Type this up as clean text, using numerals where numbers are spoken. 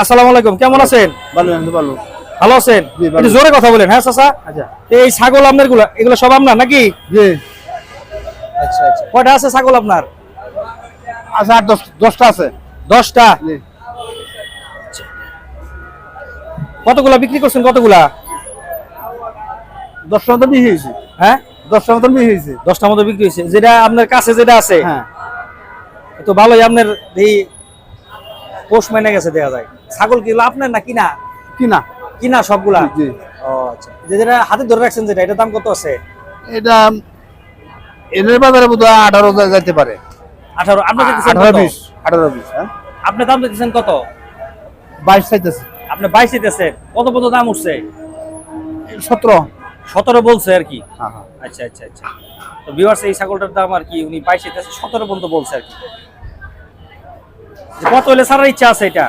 আসসালামু আলাইকুম, কেমন আছেন? ভালো ভালো। ভালো আছেন? জি, ভালো। একটু জোরে কথা বলেন। হ্যাঁ চাচা, আচ্ছা এই ছাগল আপনার এগুলো সব আপনার নাকি? জি আচ্ছা আচ্ছা, কয়টা আছে ছাগল আপনার? আচ্ছা, 10টা আছে। 10টা। জি। কতগুলা বিক্রি করছেন? কতগুলা? 10টার মতো বিক্রি হয়েছে। হ্যাঁ, 10টার মতো বিক্রি হয়েছে। 10টার মতো বিক্রি হয়েছে। যেটা আপনার কাছে যেটা আছে হ্যাঁ, তো ভালোই, আপনার এই পোষ মেনে গেছে দেখা যায়। ছাগল কি আপনার না কিনা? কিনা। কিনা সবগুলা? জি। ও আচ্ছা, যেটা হাতে ধরে রাখছেন যেটা, এটার দাম কত আছে? এটা এনের বাজারে বোধহয় 18 যাইতে পারে। 18। আপনি দিতেছেন 18 কত? 20 18 20। হ্যাঁ, আপনি দাম দিতেছেন কত? 22 চাইতেছে। আপনি 22 দিতেছেন। কত কত দাম উঠছে? 17। 17 বলছে আর কি। হ্যাঁ হ্যাঁ। আচ্ছা আচ্ছা আচ্ছা। তো ভিউয়ার্স, এই ছাগলটার দাম আর কি উনি 22 দিতেছে, 17 পর্যন্ত বলছে আর কি। যে কত হলে ছাড়ার ইচ্ছা আছে এটা?